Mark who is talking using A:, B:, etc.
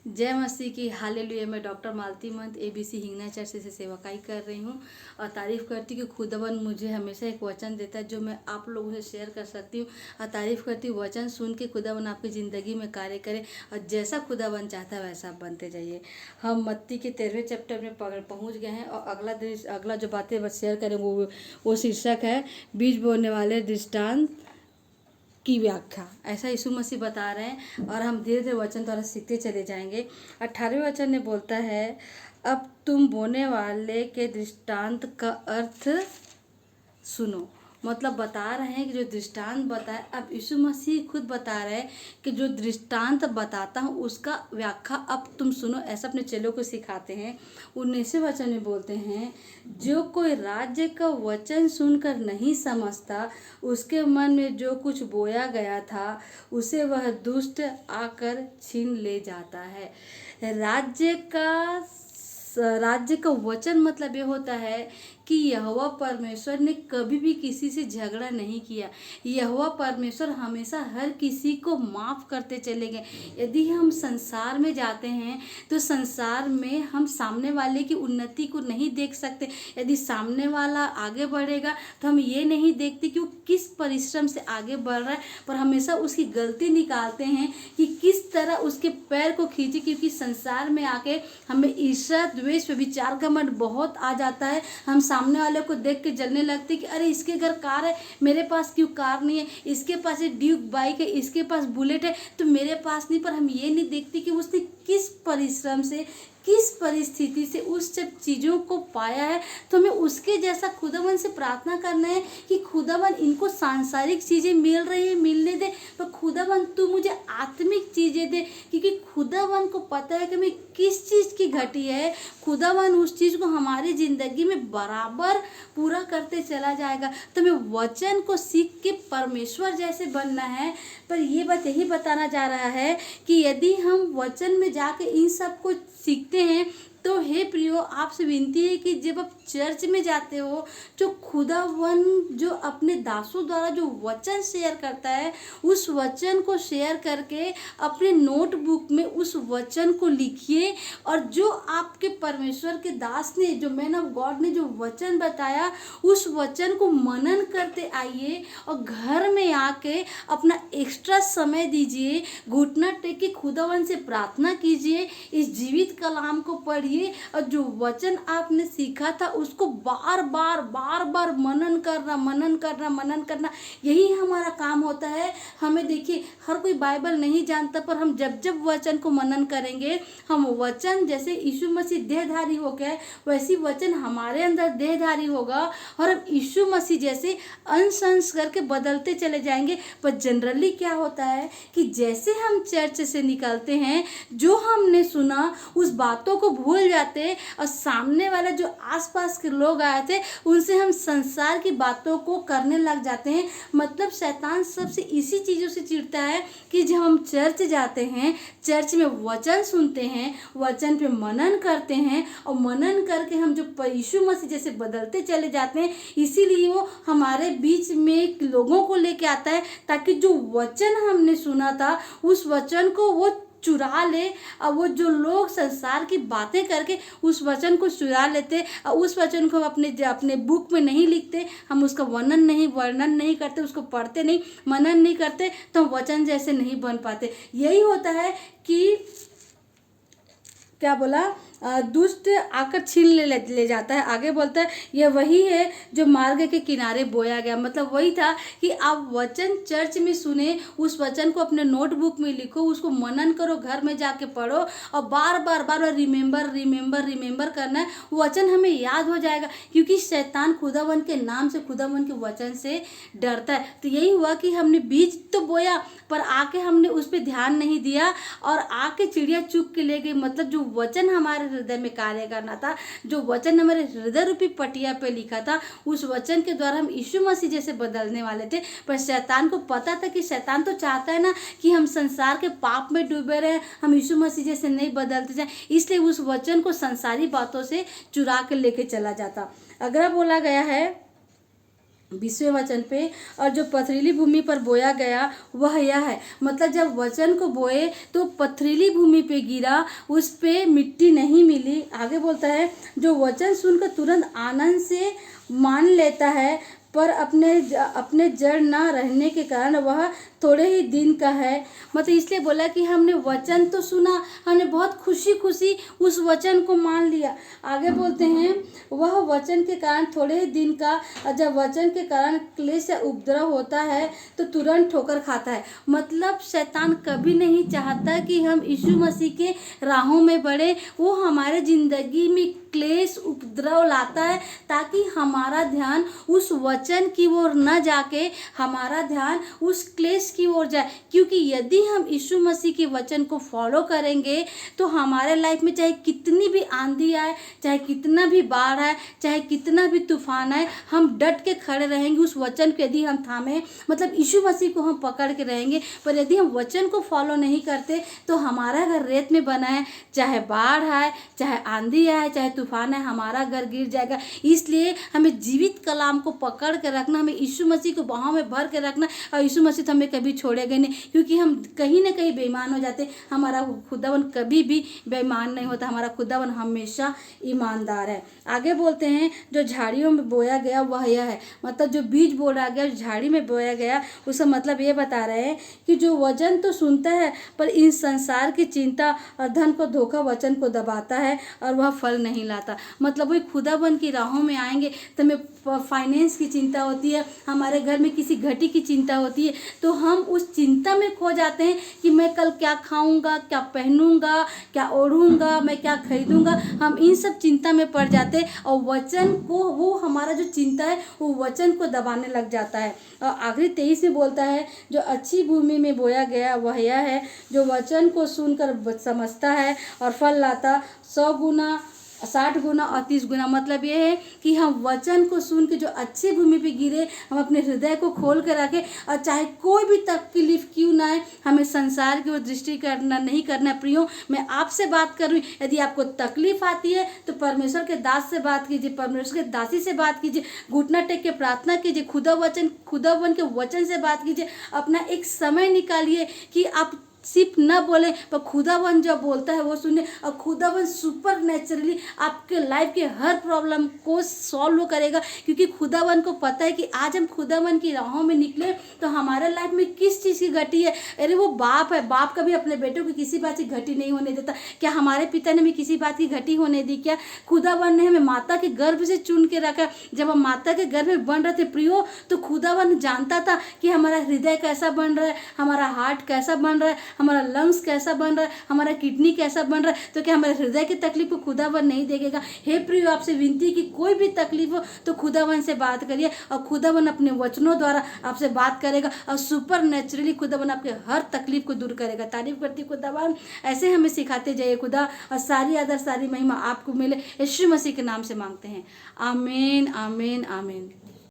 A: जय मसीह की हालेलुया। मैं डॉक्टर मालती मंत एबीसी हिंगना चर्च से सेवकाई कर रही हूँ और तारीफ़ करती हूँ कि खुदावन मुझे हमेशा एक वचन देता है जो मैं आप लोगों से शेयर कर सकती हूँ। और तारीफ़ करती हूँ वचन सुन के खुदावन आपकी ज़िंदगी में कार्य करे और जैसा खुदावन चाहता है वैसा आप बनते जाइए। हम मत्ती के 13वें चैप्टर में पहुँच गए हैं और अगला जो बातें बस शेयर करें वो शीर्षक है बीज बोने वाले दृष्टांत की व्याख्या। ऐसा यीशु मसीह बता रहे हैं और हम धीरे धीरे वचन द्वारा सीखते चले जाएंगे। 18वें वचन में बोलता है, अब तुम बोने वाले के दृष्टांत का अर्थ सुनो। मतलब बता रहे हैं कि जो दृष्टांत बताए, अब यीशु मसीह खुद बता रहे हैं कि जो दृष्टांत बताता हूँ उसका व्याख्या अब तुम सुनो। ऐसा अपने चेलों को सिखाते हैं। 19वें वचन में बोलते हैं, जो कोई राज्य का वचन सुनकर नहीं समझता, उसके मन में जो कुछ बोया गया था उसे वह दुष्ट आकर छीन ले जाता है। राज्य का वचन मतलब ये होता है कि यहोवा परमेश्वर ने कभी भी किसी से झगड़ा नहीं किया। यहोवा परमेश्वर हमेशा हर किसी को माफ़ करते चले गए। यदि हम संसार में जाते हैं तो संसार में हम सामने वाले की उन्नति को नहीं देख सकते। यदि सामने वाला आगे बढ़ेगा तो हम ये नहीं देखते कि वो किस परिश्रम से आगे बढ़ रहा है, पर हमेशा उसकी गलती निकालते हैं कि किस तरह उसके पैर को खींचे। क्योंकि संसार में आके हमें ईर्ष्या, द्वेष, व्यभिचार, घमंड बहुत आ जाता है। हम सामने वाले को देख के जलने लगते कि अरे इसके घर कार है, मेरे पास क्यों कार नहीं है, इसके पास एक ड्यूक बाइक है, इसके पास बुलेट है तो मेरे पास नहीं। पर हम ये नहीं देखते कि उसने किस परिश्रम से, किस परिस्थिति से उस सब चीज़ों को पाया है। तो हमें उसके जैसा खुदावन से प्रार्थना करना है कि खुदावन इनको सांसारिक चीज़ें मिल रही है, मिलने दे, तो खुदावन तू मुझे आत्मिक चीज़ें दे। क्योंकि खुदावन को पता है कि हमें किस चीज़ की घटी है। खुदावन उस चीज़ को हमारी ज़िंदगी में बराबर पूरा करते चला जाएगा। तो हमें वचन को सीख के परमेश्वर जैसे बनना है। पर ये बात यही बताना जा रहा है कि यदि हम वचन में जाके इन सब को सीखते हैं तो हे प्रियो, आपसे विनती है कि जब आप चर्च में जाते हो जो खुदावन जो अपने दासों द्वारा जो वचन शेयर करता है उस वचन को शेयर करके अपने नोटबुक में उस वचन को लिखिए। और जो आपके परमेश्वर के दास ने, जो मैन ऑफ गॉड ने जो वचन बताया उस वचन को मनन करते आइए और घर में आके अपना एक्स्ट्रा समय दीजिए, घुटना टेक के खुदावन से प्रार्थना कीजिए, इस जीवित कलाम को पढ़िए और जो वचन आपने सीखा था उसको बार बार मनन करना। यही हमारा काम होता है। हमें देखिए, हर कोई बाइबल नहीं जानता, पर हम जब वचन को मनन करेंगे, हम वचन जैसे यीशु मसीह देहधारी हो गए वैसी वचन हमारे अंदर देहधारी होगा और हम यीशु मसीह जैसे अंश अंश करके बदलते चले जाएंगे। पर जनरली क्या होता है कि जैसे हम चर्च से निकलते हैं, जो हमने सुना उस बातों को भूल जाते और सामने वाला जो आसपास के लोग आए थे उनसे हम संसार की बातों को करने लग जाते हैं। मतलब शैतान सबसे इसी चीज़ों से चिढ़ता है कि जब हम चर्च जाते हैं, चर्च में वचन सुनते हैं, वचन पे मनन करते हैं और मनन करके हम जो यीशु मसीह जैसे बदलते चले जाते हैं, इसीलिए वो हमारे बीच में लोगों को लेके आता है ताकि जो वचन हमने सुना था उस वचन को वो चुरा ले। और वो जो लोग संसार की बातें करके उस वचन को चुरा लेते और उस वचन को अपने बुक में नहीं लिखते, हम उसका वर्णन नहीं करते, उसको पढ़ते नहीं, मनन नहीं करते, तो हम वचन जैसे नहीं बन पाते। यही होता है कि क्या बोला, दुष्ट आकर छीन ले जाता है। आगे बोलता है, यह वही है जो मार्ग के किनारे बोया गया। मतलब वही था कि आप वचन चर्च में सुने, उस वचन को अपने नोटबुक में लिखो, उसको मनन करो, घर में जाके पढ़ो और बार बार रिमेंबर करना है। वचन हमें याद हो जाएगा क्योंकि शैतान खुदावन के नाम से, खुदावन के वचन से डरता है। तो यही हुआ कि हमने बीज तो बोया पर आके हमने उस पर ध्यान नहीं दिया और आके चिड़िया चुग के ले गई। मतलब जो वचन हमारे हृदय में कार्य करना था, जो वचन हमारे हृदय रूपी पटिया पे लिखा था, उस वचन के द्वारा हम यीशु मसीह जैसे बदलने वाले थे। पर शैतान को पता था कि शैतान तो चाहता है ना कि हम संसार के पाप में डूबे रहे, हम यीशु मसीह जैसे नहीं बदलते जाए, इसलिए उस वचन को संसारी बातों से चुरा के लेके चला जाता। अगला बोला गया है 20वें वचन पे, और जो पथरीली भूमि पर बोया गया वह यह है। मतलब जब वचन को बोए तो पथरीली भूमि पे गिरा, उस पे मिट्टी नहीं मिली। आगे बोलता है, जो वचन सुनकर तुरंत आनंद से मान लेता है, पर अपने जड़ ना रहने के कारण वह थोड़े ही दिन का है। मतलब इसलिए बोला कि हमने वचन तो सुना, हमने बहुत खुशी खुशी उस वचन को मान लिया। आगे बोलते हैं, वह वचन के कारण थोड़े ही दिन का, और जब वचन के कारण क्लेश या उपद्रव होता है तो तुरंत ठोकर खाता है। मतलब शैतान कभी नहीं चाहता कि हम यीशु मसीह के राहों में बढ़े। वो हमारे ज़िंदगी में क्लेश उपद्रव लाता है ताकि हमारा ध्यान उस वचन की ओर न जाके हमारा ध्यान उस क्लेश की ओर जाए। क्योंकि यदि हम यीशु मसीह के वचन को फॉलो करेंगे तो हमारे लाइफ में चाहे कितनी भी आंधी आए, चाहे कितना भी बाढ़ आए, चाहे कितना भी तूफान आए, हम डट के खड़े रहेंगे उस वचन को यदि हम थामे, मतलब यीशु मसीह को हम पकड़ के रहेंगे। पर यदि हम वचन को फॉलो नहीं करते तो हमारा घर रेत में बना है, चाहे बाढ़ आए, चाहे आंधी आए, चाहे तूफान है, हमारा घर गिर जाएगा। इसलिए हमें जीवित कलाम को पकड़ के रखना, हमें यीशु मसीह को बाहों में भर के रखना, और यीशु मसीह तो हमें कभी छोड़ेगा नहीं। क्योंकि हम कहीं ना कहीं बेईमान हो जाते, हमारा खुदावन कभी भी बेईमान नहीं होता, हमारा खुदावन हमेशा ईमानदार है। आगे बोलते हैं, जो झाड़ियों में बोया गया वह यह है। मतलब जो बीज बोया गया, झाड़ी में बोया गया, उसका मतलब ये बता रहे हैं कि जो वचन तो सुनता है पर इन संसार की चिंता और धन को धोखा वचन को दबाता है और वह फल नहीं लाता। मतलब वही खुदाबंद की राहों में आएंगे तो हमें फाइनेंस की चिंता होती है, हमारे घर में किसी घटी की चिंता होती है, तो हम उस चिंता में खो जाते हैं कि मैं कल क्या खाऊंगा, क्या पहनूंगा, क्या ओढ़ूंगा, मैं क्या खरीदूंगा। हम इन सब चिंता में पड़ जाते हैं और वचन को, वो हमारा जो चिंता है वो वचन को दबाने लग जाता है। और आखिरी 23 में बोलता है, जो अच्छी भूमि में बोया गया वह यह है, जो वचन को सुनकर समझता है और फल लाता 100 गुना, 60 गुना और 30 गुना। मतलब ये है कि हम वचन को सुन के जो अच्छी भूमि पे गिरे, हम अपने हृदय को खोल कर रखें, और चाहे कोई भी तकलीफ क्यों ना आए, हमें संसार की ओर दृष्टि करना नहीं करना। प्रियो, मैं आपसे बात कर रही हूँ, यदि आपको तकलीफ आती है तो परमेश्वर के दास से बात कीजिए, परमेश्वर के दासी से बात कीजिए, घुटना टेक के प्रार्थना कीजिए, खुदावन के वचन से बात कीजिए। अपना एक समय निकालिए कि आप सिर्फ न बोले पर खुदावन जो बोलता है वो सुने, और खुदावन सुपर नेचुरली आपके लाइफ के हर प्रॉब्लम को सॉल्व करेगा। क्योंकि खुदावन को पता है कि आज हम खुदावन की राहों में निकले तो हमारे लाइफ में किस चीज़ की घटी है। अरे वो बाप है, बाप कभी अपने बेटों की किसी बात की घटी नहीं होने देता। क्या हमारे पिता ने हमें किसी बात की घटी होने दी? क्या खुदावन ने हमें माता के गर्भ से चुन के रखा? जब हम माता के गर्भ में बन रहे थे प्रियो, तो खुदावन जानता था कि हमारा हृदय कैसा बन रहा है, हमारा हार्ट कैसा बन रहा है, हमारा लंग्स कैसा बन रहा है, हमारा किडनी कैसा बन रहा है। तो क्या हमारे हृदय की तकलीफ को खुदावन नहीं देखेगा? हे प्रियो, आपसे विनती की कोई भी तकलीफ हो तो खुदावन से बात करिए, और खुदावन अपने वचनों द्वारा आपसे बात करेगा, और सुपर नेचुरली खुदावन आपके हर तकलीफ को दूर करेगा। तारीफ करती खुदावन, ऐसे हमें सिखाते जाइए खुदा, और सारी आदर सारी महिमा आपको मिले। यीशु मसीह के नाम से मांगते हैं, आमीन आमीन आमीन।